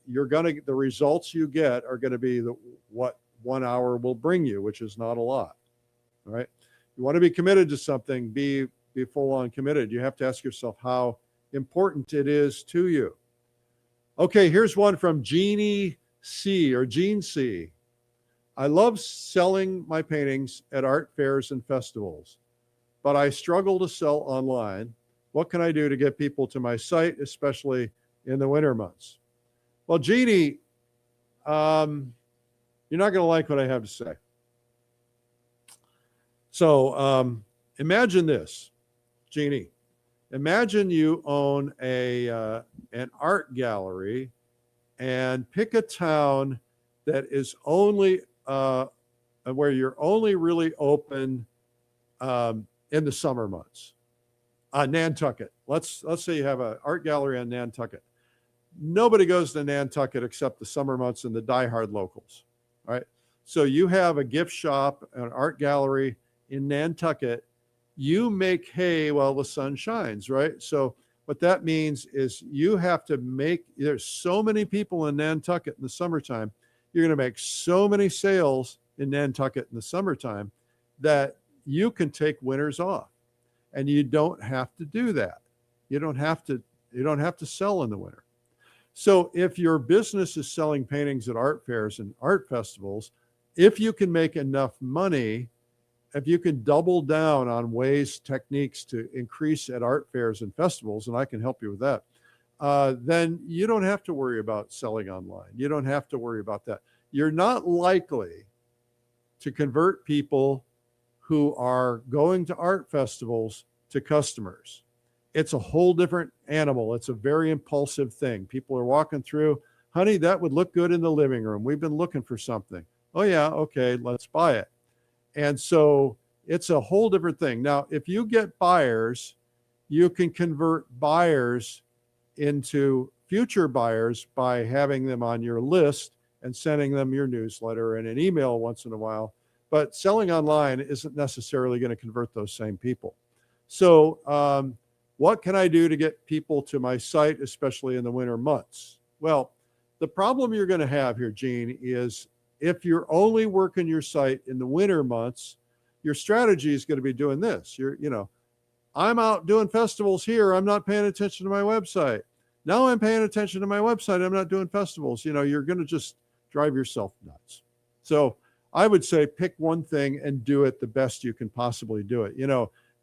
you're going to, the results you get are going to be what 1 hour will bring you, which is not a lot. All right. You want to be committed to something, be full on committed. You have to ask yourself how important it is to you. Okay. Here's one from Jeannie C. or Jean C. I love selling my paintings at art fairs and festivals, but I struggle to sell online. What can I do to get people to my site, especially in the winter months? Well, Jeannie, you're not going to like what I have to say. So imagine this, Jeannie. Imagine you own an art gallery, and pick a town that is only where you're only really open in the summer months. Nantucket. Let's say you have an art gallery on Nantucket. Nobody goes to Nantucket except the summer months and the diehard locals, right? So you have a gift shop, an art gallery in Nantucket. You make hay while the sun shines, right? So what that means is you have to make, there's so many people in Nantucket in the summertime. You're going to make so many sales in Nantucket in the summertime that you can take winters off, and you don't have to do that. You don't have to sell in the winter. So if your business is selling paintings at art fairs and art festivals, if you can make enough money, if you can double down on ways, techniques to increase at art fairs and festivals, and I can help you with that, then you don't have to worry about selling online. You don't have to worry about that. You're not likely to convert people who are going to art festivals to customers. It's a whole different animal. It's a very impulsive thing. People are walking through, honey, that would look good in the living room. We've been looking for something. Oh yeah, okay, let's buy it. And so it's a whole different thing. Now, if you get buyers, you can convert buyers into future buyers by having them on your list and sending them your newsletter and an email once in a while. But selling online isn't necessarily going to convert those same people. So what can I do to get people to my site, especially in the winter months? Well, the problem you're going to have here, Gene, is if you're only working your site in the winter months, your strategy is going to be doing this. I'm out doing festivals here. I'm not paying attention to my website. Now I'm paying attention to my website. I'm not doing festivals. You're going to just drive yourself nuts. So I would say pick one thing and do it the best you can possibly do it.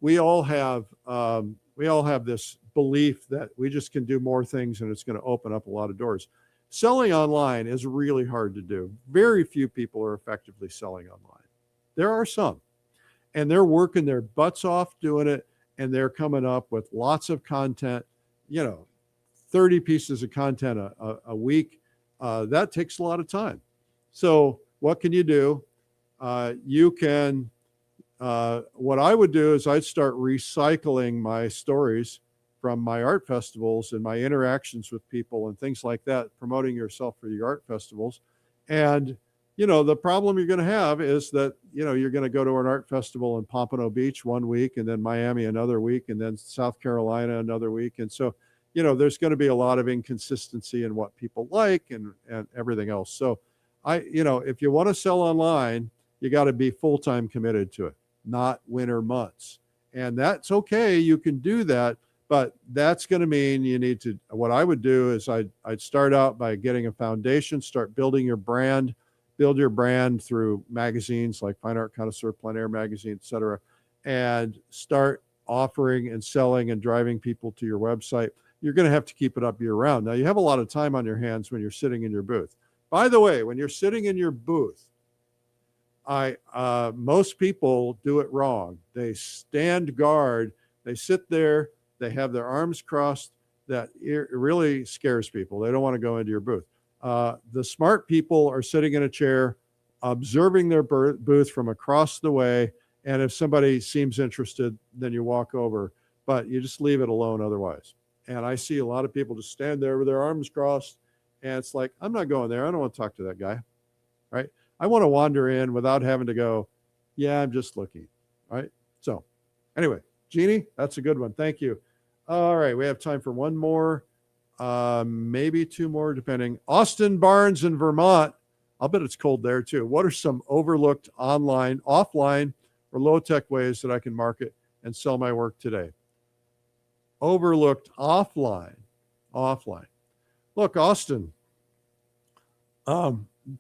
We all have this belief that we just can do more things and it's going to open up a lot of doors. Selling online is really hard to do. Very few people are effectively selling online. There are some, and they're working their butts off doing it, and they're coming up with lots of content, 30 pieces of content a week. That takes a lot of time. So what can you do? You can, what I would do is I'd start recycling my stories from my art festivals and my interactions with people and things like that, promoting yourself for the art festivals. And, the problem you're going to have is that, you're going to go to an art festival in Pompano Beach one week, and then Miami another week, and then South Carolina another week. And so, there's going to be a lot of inconsistency in what people like and everything else. So if you want to sell online, you got to be full-time committed to it, not winter months. And that's okay. You can do that. But that's going to mean you need to, what I would do is I'd start out by getting a foundation, start building your brand, build your brand through magazines like Fine Art Connoisseur, Plein Air Magazine, et cetera, and start offering and selling and driving people to your website. You're going to have to keep it up year round. Now, you have a lot of time on your hands when you're sitting in your booth. By the way, when you're sitting in your booth, most people do it wrong. They stand guard, they sit there, they have their arms crossed. That it really scares people. They don't want to go into your booth. The smart people are sitting in a chair, observing their booth from across the way. And if somebody seems interested, then you walk over, but you just leave it alone otherwise. And I see a lot of people just stand there with their arms crossed. And it's like, I'm not going there. I don't want to talk to that guy, right? I want to wander in without having to go, yeah, I'm just looking, right? So anyway, Jeannie, that's a good one. Thank you. All right, we have time for one more, maybe two more, depending. Austin Barnes in Vermont. I'll bet it's cold there too. What are some overlooked online, offline, or low-tech ways that I can market and sell my work today? Overlooked offline. Look, Austin,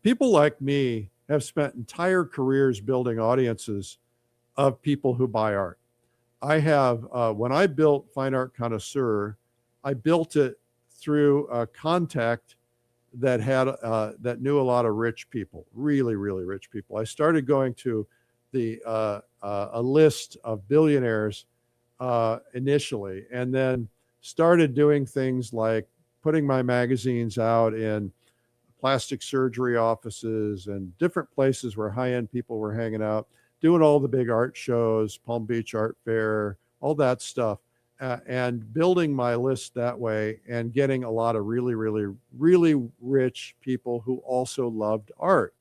people like me have spent entire careers building audiences of people who buy art. I have, when I built Fine Art Connoisseur, I built it through a contact that had, that knew a lot of rich people, really, really rich people. I started going to a list of billionaires initially, and then started doing things like putting my magazines out in plastic surgery offices and different places where high-end people were hanging out, doing all the big art shows, Palm Beach Art Fair, all that stuff. and building my list that way and getting a lot of really, really, really rich people who also loved art.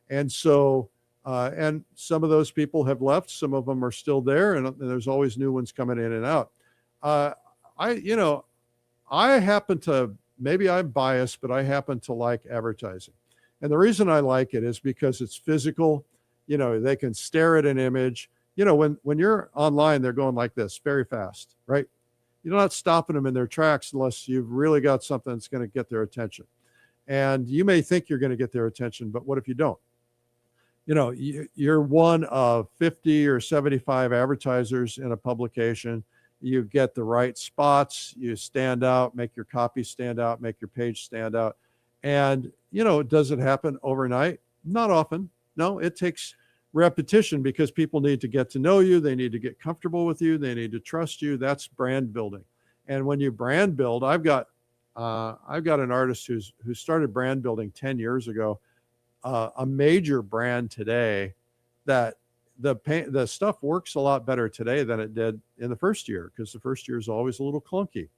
And so, and some of those people have left, some of them are still there, and there's always new ones coming in and out. I happen to, maybe I'm biased, but I happen to like advertising. And the reason I like it is because it's physical. They can stare at an image. When you're online, they're going like this very fast, right? You're not stopping them in their tracks unless you've really got something that's going to get their attention. And you may think you're going to get their attention, but what if you don't? You're one of 50 or 75 advertisers in a publication. You get the right spots, you stand out, make your copy stand out, make your page stand out. And, does it happen overnight? Not often. No, it takes repetition because people need to get to know you. They need to get comfortable with you. They need to trust you. That's brand building. And when you brand build, I've got an artist who started brand building 10 years ago, a major brand today, that the stuff works a lot better today than it did in the first year, because the first year is always a little clunky.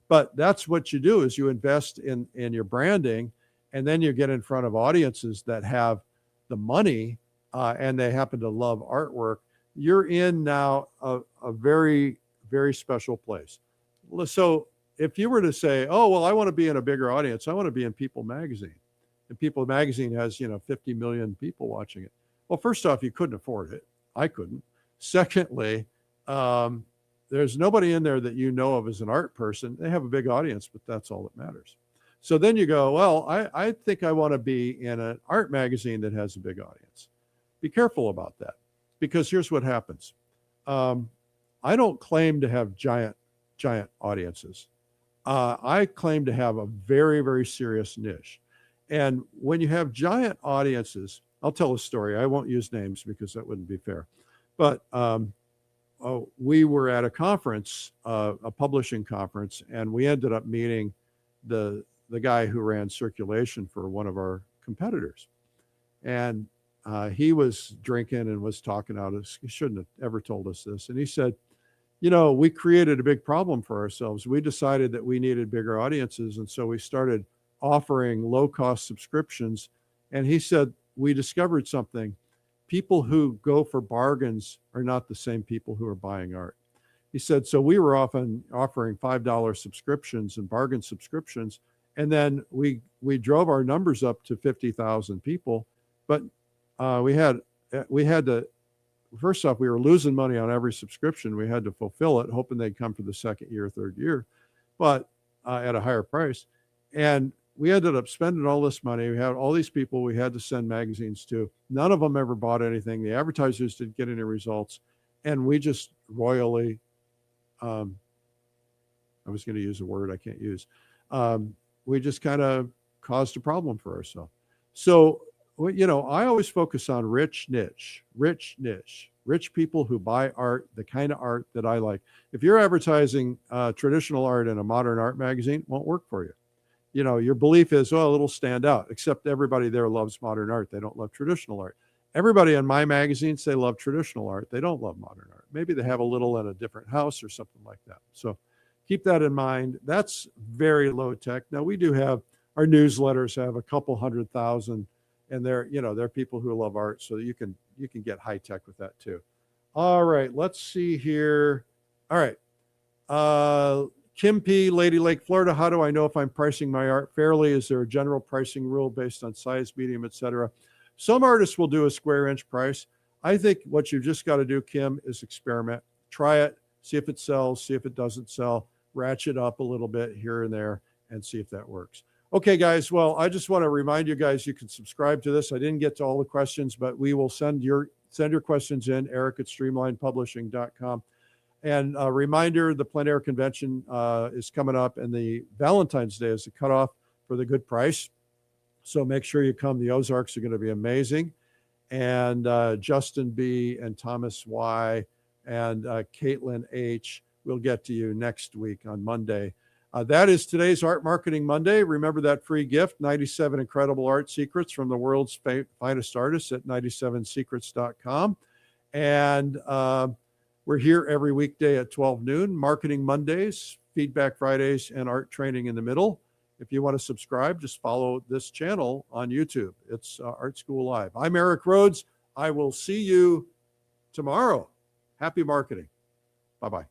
But that's what you do, is you invest in your branding, and then you get in front of audiences that have the money and they happen to love artwork. You're in now a very, very special place. So if you were to say, oh, well, I want to be in a bigger audience, I want to be in People Magazine. And People Magazine has, 50 million people watching it. Well, first off, you couldn't afford it. I couldn't. Secondly, there's nobody in there that you know of as an art person. They have a big audience, but that's all that matters. So then you go, well, I think I want to be in an art magazine that has a big audience. Be careful about that, because here's what happens. I don't claim to have giant audiences. I claim to have a very, very serious niche. And when you have giant audiences, I'll tell a story. I won't use names because that wouldn't be fair. But we were at a conference, a publishing conference, and we ended up meeting the guy who ran circulation for one of our competitors. And he was drinking and was talking out. He shouldn't have ever told us this. And he said, we created a big problem for ourselves. We decided that we needed bigger audiences. And so we started offering low-cost subscriptions. And he said, we discovered something. People who go for bargains are not the same people who are buying art. He said, so we were often offering $5 subscriptions and bargain subscriptions. And then we drove our numbers up to 50,000 people. But we had to, first off, we were losing money on every subscription. We had to fulfill it, hoping they'd come for the second year, third year, but at a higher price. And we ended up spending all this money. We had all these people we had to send magazines to. None of them ever bought anything. The advertisers didn't get any results. And we just royally, I was going to use a word I can't use. We just kind of caused a problem for ourselves. So, I always focus on rich people who buy art, the kind of art that I like. If you're advertising traditional art in a modern art magazine, it won't work for you. Your belief is, oh, it'll stand out, except everybody there loves modern art. They don't love traditional art. Everybody in my magazines, they love traditional art. They don't love modern art. Maybe they have a little in a different house or something like that. So keep that in mind. That's very low tech. Now, we do have, our newsletters have a couple 100,000, and they're people who love art. So you can get high tech with that too. All right, let's see here. All right. Kim P., Lady Lake, Florida. How do I know if I'm pricing my art fairly? Is there a general pricing rule based on size, medium, etc.? Some artists will do a square inch price. I think what you've just got to do, Kim, is experiment. Try it, see if it sells, see if it doesn't sell, ratchet up a little bit here and there, and see if that works. Okay, guys. Well, I just want to remind you guys, you can subscribe to this. I didn't get to all the questions, but we will send your questions in, eric@streamlinepublishing.com. And a reminder, the Plein Air Convention is coming up, and the Valentine's Day is the cutoff for the good price. So make sure you come. The Ozarks are going to be amazing. And Justin B. and Thomas Y. and Caitlin H. will get to you next week on Monday. That is today's Art Marketing Monday. Remember that free gift, 97 incredible art secrets from the world's finest artists at 97secrets.com. And We're here every weekday at 12 noon, Marketing Mondays, Feedback Fridays, and Art Training in the middle. If you want to subscribe, just follow this channel on YouTube. It's Art School Live. I'm Eric Rhoads. I will see you tomorrow. Happy marketing. Bye-bye.